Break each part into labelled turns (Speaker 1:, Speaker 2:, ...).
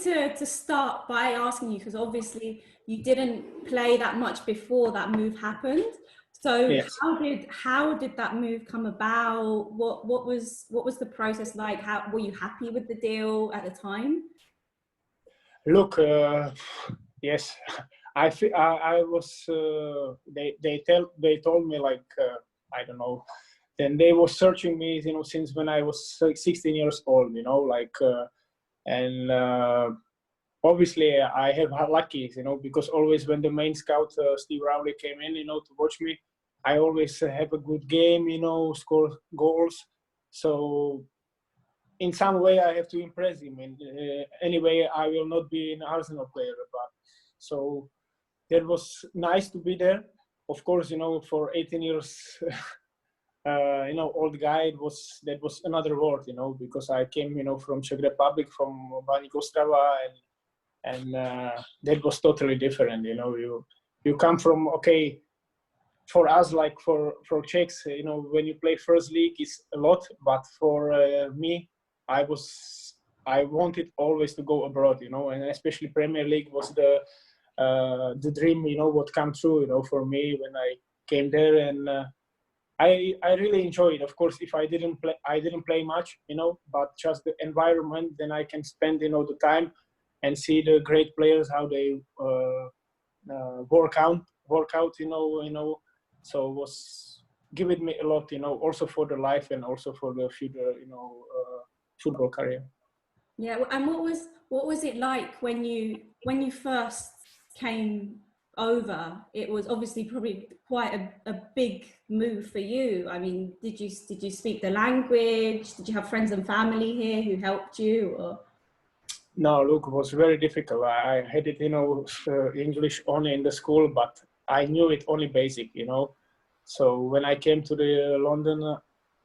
Speaker 1: to start by asking you, because obviously you didn't play that much before that move happened. So
Speaker 2: Yes.
Speaker 1: how did that move come about? What was the process like? How were you happy with the deal at the time?
Speaker 2: Look, yes, I was. They told me like I don't know. Then they were searching me, since when I was 16 years old. And obviously I have lucky, because always when the main scout Steve Rowley came in, to watch me, I always have a good game, score goals. So in some way I have to impress him. And anyway, I will not be an Arsenal player, but so that was nice to be there. Of course, for 18 years, old guy, that was another world, because I came, from Czech Republic, from Baník Ostrava, and that was totally different. You come from, okay, for us, like for Czechs, when you play first league is a lot, but for me, I wanted always to go abroad, and especially Premier League was the dream, what come true, for me when I came there. And I really enjoy it. Of course, if I didn't play much, but just the environment, then I can spend, the time and see the great players, how they work out, so it was giving me a lot, also for the life and also for the future, football career.
Speaker 1: Yeah, and what was it like when you first came over? It was obviously probably quite a big move for you. I mean, did you speak the language? Did you have friends and family here who helped you? Or?
Speaker 2: No, look, it was very difficult. I had it, English only in the school, but I knew it only basic, So when I came to the London,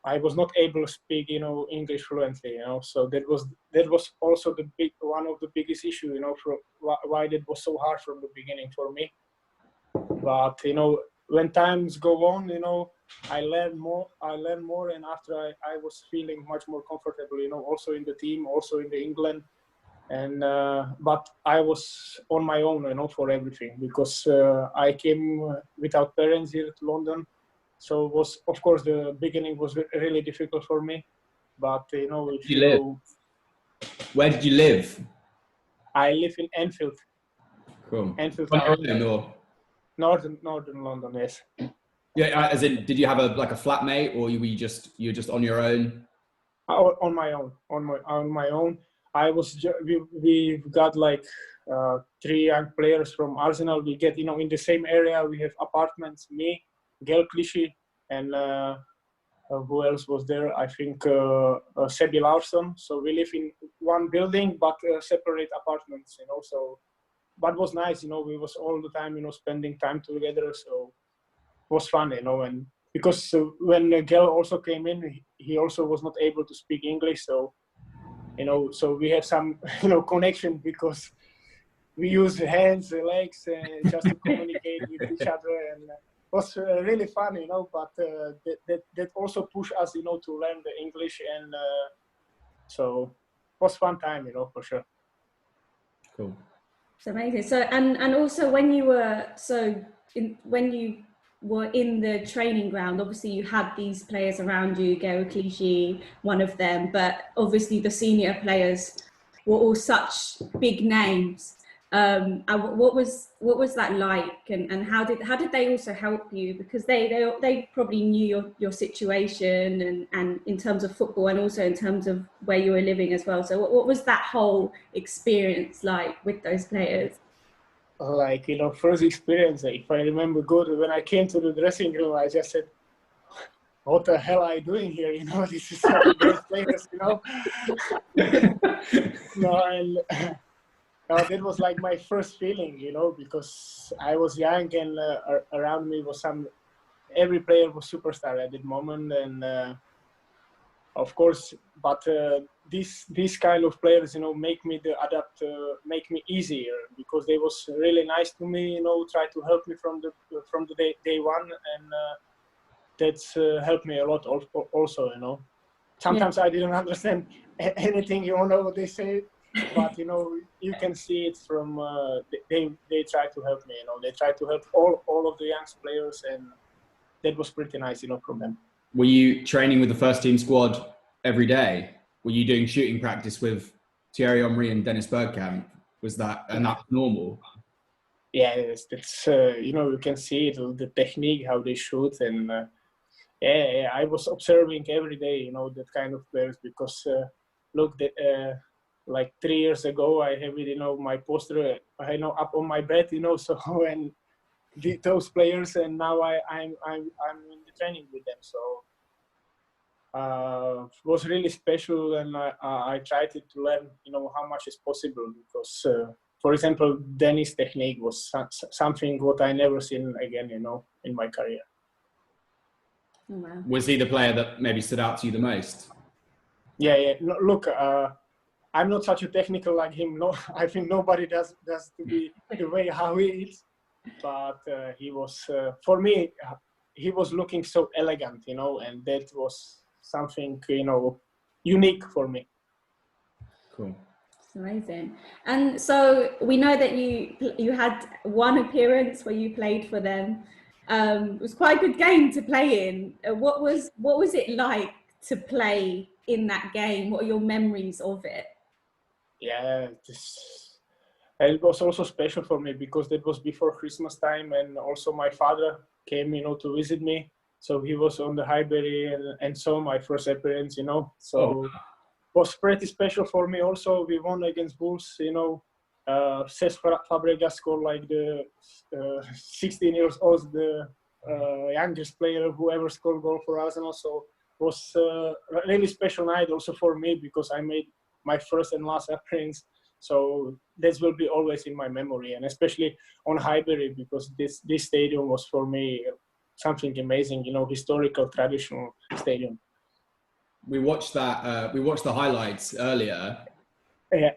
Speaker 2: I was not able to speak, English fluently, So that was also one of the biggest issue, for why that was so hard from the beginning for me. But when times go on, I learned more, and after I was feeling much more comfortable, also in the team, also in the England. And but I was on my own, for everything, because I came without parents here to London, so it was, of course, the beginning was really difficult for me. But if you
Speaker 3: live? Where did you live?
Speaker 2: I live in Enfield.
Speaker 3: Cool.
Speaker 2: Enfield, Northern London, yes.
Speaker 3: Yeah, as in, did you have a flatmate, or were you just on your own?
Speaker 2: On my own. I was. We got like 3 young players from Arsenal. We get in the same area. We have apartments. Me, Gel Clichy, and who else was there? I think Sebi Larsson. So we live in one building but separate apartments. So, but it was nice. We was all the time spending time together. So it was fun. And because when Gel also came in, he also was not able to speak English. So. So we have some, connection, because we use hands, legs, just to communicate with each other, and it was really fun, But that also pushed us, to learn the English, and so it was fun time, for sure.
Speaker 3: Cool.
Speaker 1: It's amazing. So and also when you were in the training ground, obviously you had these players around you, Gero Clichy, one of them, but obviously the senior players were all such big names. And what was that like, and how did they also help you, because they probably knew your situation and in terms of football, and also in terms of where you were living as well. So what was that whole experience like with those players?
Speaker 2: Like, first experience, if I remember good, when I came to the dressing room, I just said, what the hell are you doing here? This is such great players, and that was like my first feeling, because I was young, and around me was every player was superstar at that moment. And of course, but these kind of players, make me make me easier, because they was really nice to me, try to help me from the day one, and that's helped me a lot also, Sometimes I didn't understand anything, what they say, but you can see it from they try to help me. They try to help all of the young players, and that was pretty nice, from them.
Speaker 3: Were you training with the first team squad every day? Were you doing shooting practice with Thierry Henry and Dennis Bergkamp? Was that normal?
Speaker 2: Yeah, it's you can see it, the technique, how they shoot, and I was observing every day, that kind of players, because look, like 3 years ago, I have it, my poster, up on my bed, so and those players, and now I'm in the training with them, so it was really special, and I tried to learn, how much is possible, because for example, Dennis' technique was something what I never seen again, in my career.
Speaker 1: Oh, wow.
Speaker 3: Was he the player that maybe stood out to you the most?
Speaker 2: Yeah. No, look, I'm not such a technical like him. No, I think nobody does to be the way how he is. But he was, for me, he was looking so elegant, and that was something, unique for me.
Speaker 3: Cool.
Speaker 1: Amazing. And so we know that you had one appearance where you played for them. It was quite a good game to play in. What was it like to play in that game? What are your memories of it?
Speaker 2: Yeah, it was also special for me, because that was before Christmas time, and also my father came, to visit me. So he was on the Highbury and saw my first appearance, So it was pretty special for me. Also, we won against Bulls, Cesc Fabregas scored like the 16 years old, the youngest player who ever scored goal for Arsenal. So it was a really special night also for me, because I made my first and last appearance. So this will be always in my memory, and especially on Highbury, because this stadium was for me something amazing, historical, traditional stadium.
Speaker 3: We watched that. We watched the highlights earlier.
Speaker 2: Yeah.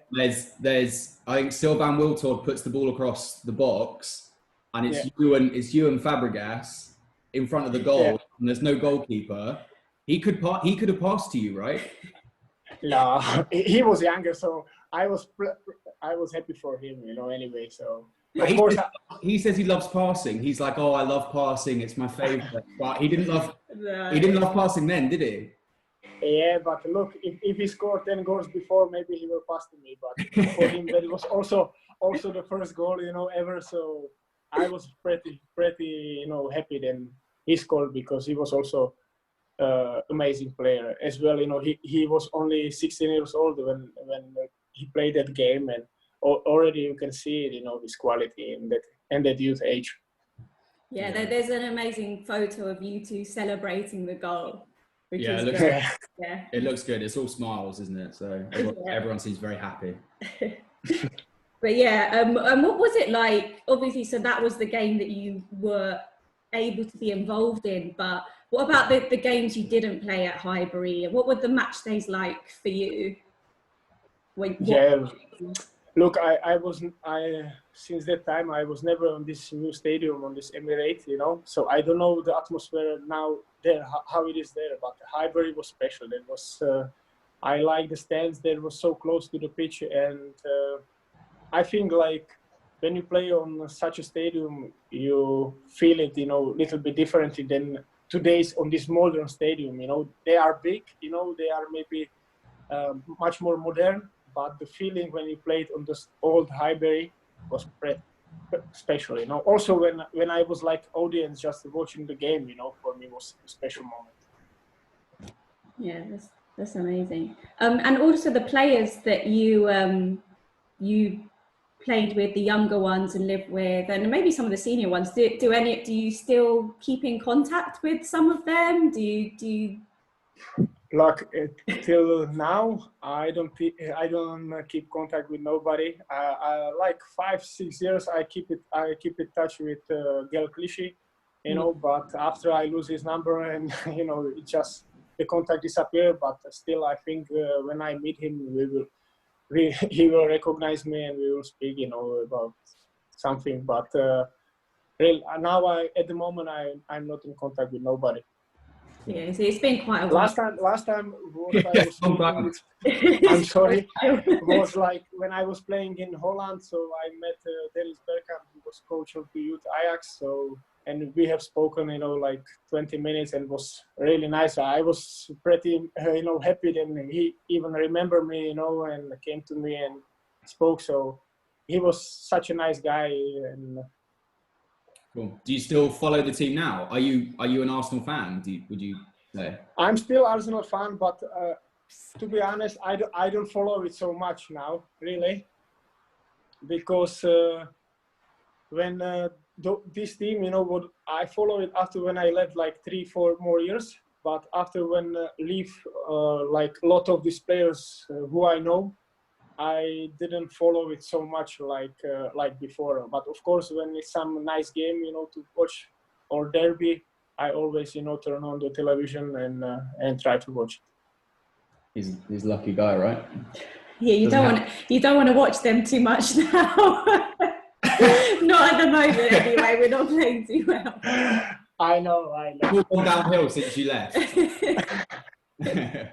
Speaker 3: There's. I think Sylvain Wiltord puts the ball across the box, and it's you and Fabregas in front of the goal, and there's no goalkeeper. He could have passed to you, right?
Speaker 2: No, he was younger, so I was happy for him, anyway. So of course,
Speaker 3: he says he loves passing. He's like, oh, I love passing. It's my favorite. But he didn't love passing then, did he?
Speaker 2: Yeah, but look, if he scored 10 goals before, maybe he will pass to me. But for him, that was also the first goal, ever. So I was pretty, happy then he scored, because he was also amazing player as well. He was only 16 years old when he played that game, and already you can see it, his quality in that youth age.
Speaker 1: Yeah, there's an amazing photo of you two celebrating the goal.
Speaker 3: It looks good. Yeah, it looks good. It's all smiles, isn't it? So everyone seems very happy.
Speaker 1: But yeah, and what was it like? Obviously, so that was the game that you were able to be involved in. But what about the games you didn't play at Highbury? What were the match days like for you?
Speaker 2: Look, I since that time I was never on this new stadium, on this Emirates, So I don't know the atmosphere now there, how it is there. But Highbury was special. It was I like the stands. That was so close to the pitch, and I think like when you play on such a stadium, you feel it, little bit differently than today's on this modern stadium. They are big. They are maybe much more modern. But the feeling when you played on this old Highbury was pretty special, Also, when I was like audience just watching the game, for me was a special moment.
Speaker 1: Yeah, that's amazing. And also the players that you played with, the younger ones and lived with, and maybe some of the senior ones. Do you still keep in contact with some of them? Do you?
Speaker 2: Like till now, I don't keep contact with nobody. Like 5-6 years, I keep in touch with Gel Clichy, But after I lose his number, and it just the contact disappear. But still, I think when I meet him, he will recognize me, and we will speak, about something. But now, at the moment, I'm not in contact with nobody.
Speaker 1: Yeah, so it's been quite a while.
Speaker 2: Last time what I was speaking with, I'm sorry, was like when I was playing in Holland. So I met Dennis Bergkamp, who was coach of the youth Ajax. So, and we have spoken, like 20 minutes, and it was really nice. I was pretty, happy. And he even remembered me, and came to me and spoke. So he was such a nice guy. And
Speaker 3: cool. Do you still follow the team now? Are you an Arsenal fan? Would you say?
Speaker 2: I'm still Arsenal fan, but to be honest, I don't follow it so much now, really, because when this team, what I follow it after when I left like 3-4 more years, but after when leave like a lot of these players who I know, I didn't follow it so much like before. But of course, when it's some nice game, to watch or derby, I always, turn on the television and try to watch it.
Speaker 3: He's a lucky guy, right?
Speaker 1: Yeah, you don't want to watch them too much now. Not at the moment, anyway. We're not playing too well.
Speaker 2: I know.
Speaker 3: It's all gone downhill since you left.
Speaker 1: Yeah.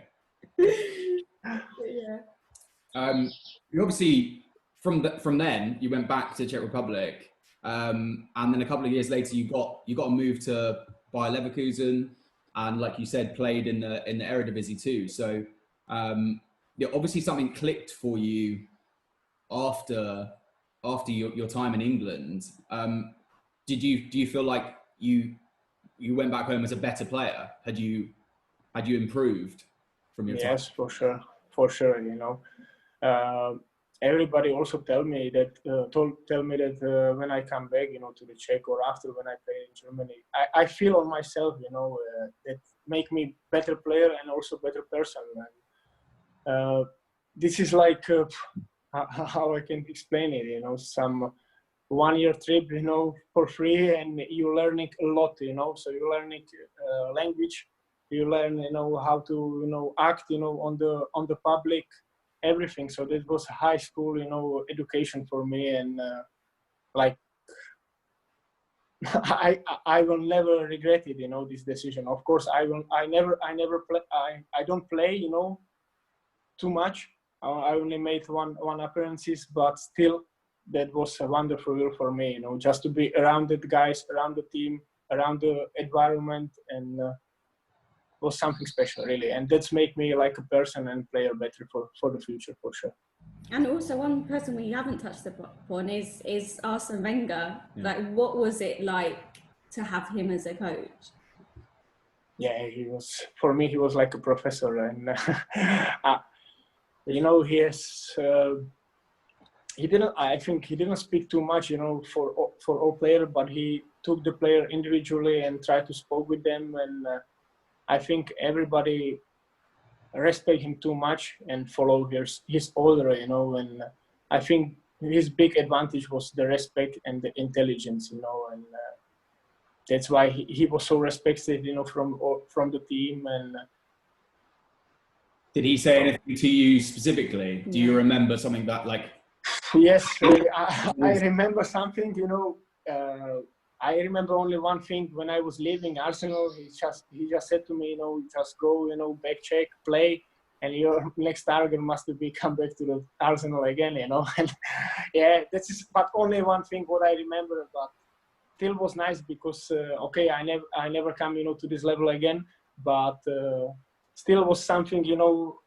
Speaker 3: You obviously from then you went back to Czech Republic, and then a couple of years later you got a move to Bayer Leverkusen, and like you said, played in the Eredivisie too. So obviously something clicked for you after your time in England. Do you feel like you went back home as a better player? Had you improved from your time?
Speaker 2: Yes, for sure. Everybody also tell me that when I come back, to the Czech, or after when I play in Germany, I feel on myself, that make me better player and also better person. And this is like how I can explain it. Some 1-year trip, for free, and you learning a lot, So you learning language, you learn, how to, act, on the public. Everything. So that was high school, education for me, and like I will never regret it, this decision. Of course, I don't play, too much. I only made one appearances, but still, that was a wonderful year for me, just to be around the guys, around the team, around the environment, and was something special, really, and that's make me like a person and player better for the future, for sure.
Speaker 1: And also, one person we haven't touched upon is Arsene Wenger.
Speaker 3: Yeah.
Speaker 1: Like, what was it like to have him as a coach?
Speaker 2: Yeah, he was like a professor, and I think he didn't speak too much, for all players, but he took the player individually and tried to speak with them, and I think everybody respect him too much and follow his order, and I think his big advantage was the respect and the intelligence, and that's why he was so respected, from the team. And
Speaker 3: did he say anything to you specifically? Do you remember something that like?
Speaker 2: Yes, I remember something, I remember only one thing. When I was leaving Arsenal, he just said to me, just go, back, Czech, play, and your next target must be come back to the Arsenal again, And yeah, but only one thing what I remember. But still was nice because I never come, to this level again. But still was something,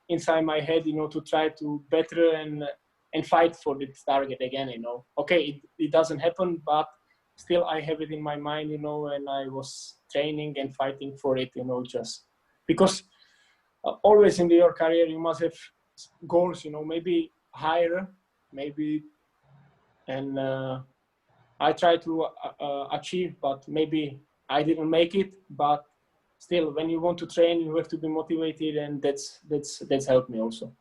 Speaker 2: inside my head, to try to better and fight for this target again, Okay, it doesn't happen, but still I have it in my mind, and I was training and fighting for it, just because always in your career you must have goals, maybe higher, maybe, and I try to achieve, but maybe I didn't make it. But still, when you want to train, you have to be motivated, and that's helped me also.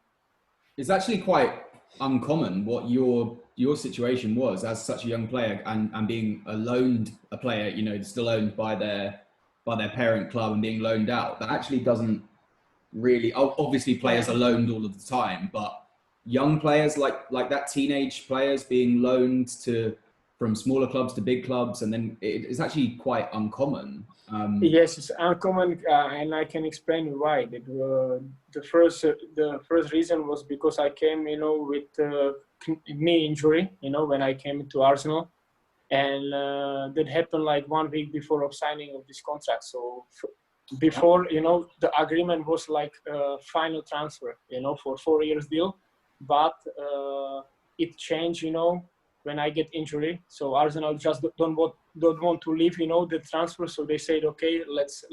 Speaker 3: It's actually quite uncommon what your situation was as such a young player, and being a player, still owned by their parent club and being loaned out. That actually doesn't really, obviously players are loaned all of the time, but young players like that, teenage players being loaned to from smaller clubs to big clubs, and then it's actually quite uncommon.
Speaker 2: Yes, it's uncommon, and I can explain why. The first reason was because I came, with knee injury, when I came to Arsenal, and that happened like 1 week before of signing of this contract. So before, the agreement was like final transfer, for 4 years deal, but it changed, when I get injury. So Arsenal just don't want to leave, the transfer. So they said, okay, let's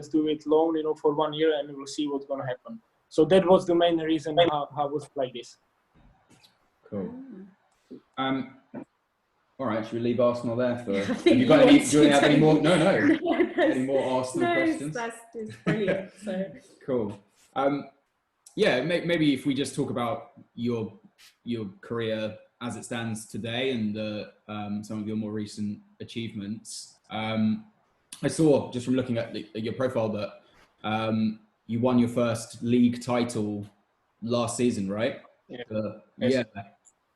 Speaker 2: do it loan, for 1 year, and we'll see what's gonna happen. So that was the main reason how it was like this.
Speaker 3: Cool. All right, should we leave Arsenal there for?
Speaker 1: I
Speaker 3: Have
Speaker 1: think
Speaker 3: you got any?
Speaker 1: want
Speaker 3: Do you want to have any more? No.
Speaker 1: No,
Speaker 3: Any more Arsenal questions?
Speaker 1: That's brilliant. So
Speaker 3: Cool. Yeah, maybe if we just talk about your career as it stands today and some of your more recent achievements. I saw just from looking at your profile that you won your first league title last season, right?
Speaker 2: Yeah.
Speaker 3: Yes. Yeah.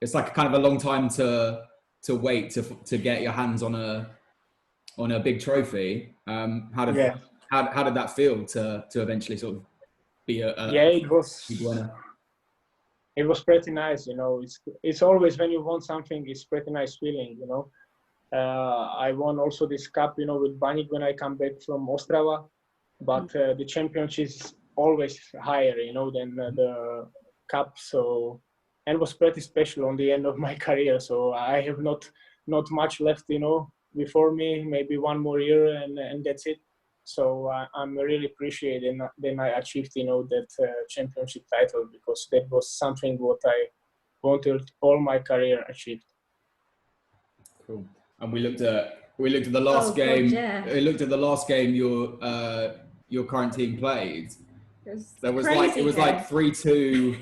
Speaker 3: It's like kind of a long time to wait to get your hands on a big trophy. How did that feel to eventually sort of be
Speaker 2: it was
Speaker 3: big winner?
Speaker 2: It was pretty nice, It's always when you want something, it's pretty nice feeling, I won also this cup, with Baník when I come back from Ostrava, but the championship is always higher, than the cup. So, and it was pretty special on the end of my career. So I have not much left, before me, maybe 1 more year, and that's it. So I'm really appreciated then I achieved, that championship title, because that was something what I wanted all my career achieved.
Speaker 3: Cool. And we looked at the last game.
Speaker 1: God, yeah.
Speaker 3: We looked at the last game your current team played. It was like 3-2,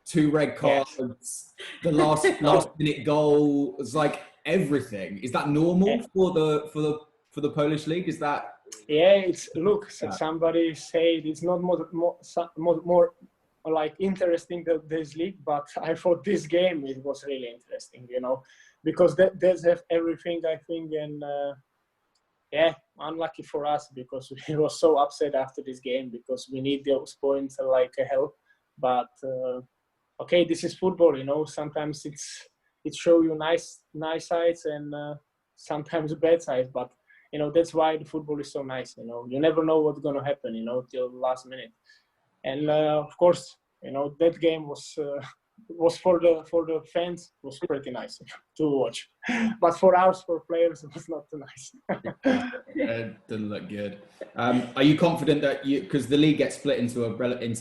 Speaker 3: 2 red cards. The last minute goal. It was like everything. Is that normal for the Polish league? Is that?
Speaker 2: Yeah, somebody said it's not more like interesting than this league, but I thought this game it was really interesting, because there's have everything, I think, and unlucky for us because we were so upset after this game because we need those points like hell. But okay, this is football, Sometimes it show you nice sides and sometimes bad sides, but that's why the football is so nice. You never know what's gonna happen, till the last minute. And of course, that game was for the fans was pretty nice to watch, but for players it was not too nice.
Speaker 3: It didn't look good. Are you confident that because the league gets split into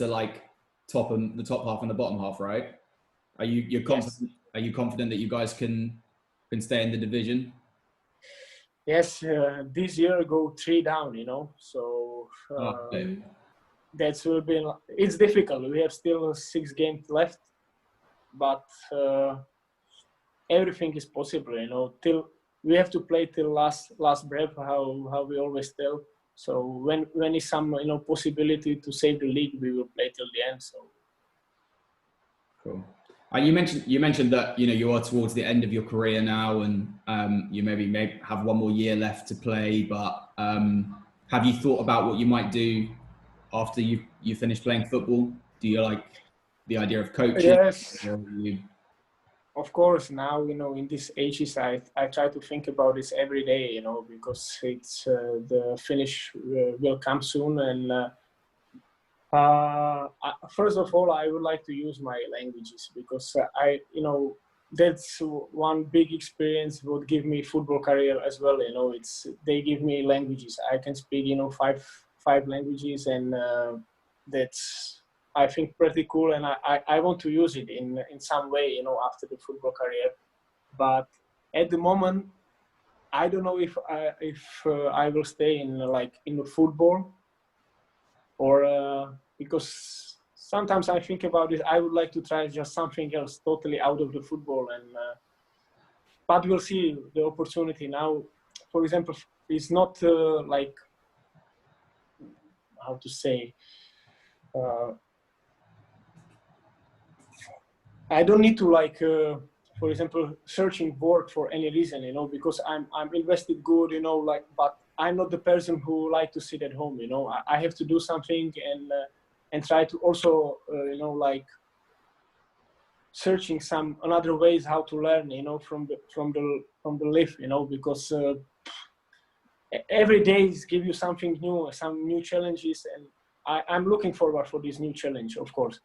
Speaker 3: like the top half and the bottom half, right? Are you confident? Yes. Are you confident that you guys can stay in the division?
Speaker 2: Yes, this year go 3 down, so that will be. It's difficult. We have still 6 games left, but everything is possible, Till we have to play till last breath, how we always tell. So when is some possibility to save the league, we will play till the end. So
Speaker 3: cool. You mentioned that you are towards the end of your career now, and you maybe have 1 more year left to play. But have you thought about what you might do after you finish playing football? Do you like the idea of coaching?
Speaker 2: Yes. Of course, now in this ages, I try to think about this every day, because it's the finish will come soon, and first of all, I would like to use my languages because that's one big experience would give me football career as well. They give me languages. I can speak 5 languages, and that's I think pretty cool, and I want to use it in some way after the football career. But at the moment, I don't know if I will stay in the football. Or because sometimes I think about it, I would like to try just something else totally out of the football, and but we'll see the opportunity now. For example, it's not like how to say. I don't need to for example, searching work for any reason, you know, because I'm invested good, you know, like, but I'm not the person who like to sit at home, you know. I have to do something and try to also, you know, like searching some another ways how to learn, you know, from the life, you know, because every day give you something new, some new challenges, and I'm looking forward for this new challenge, of course.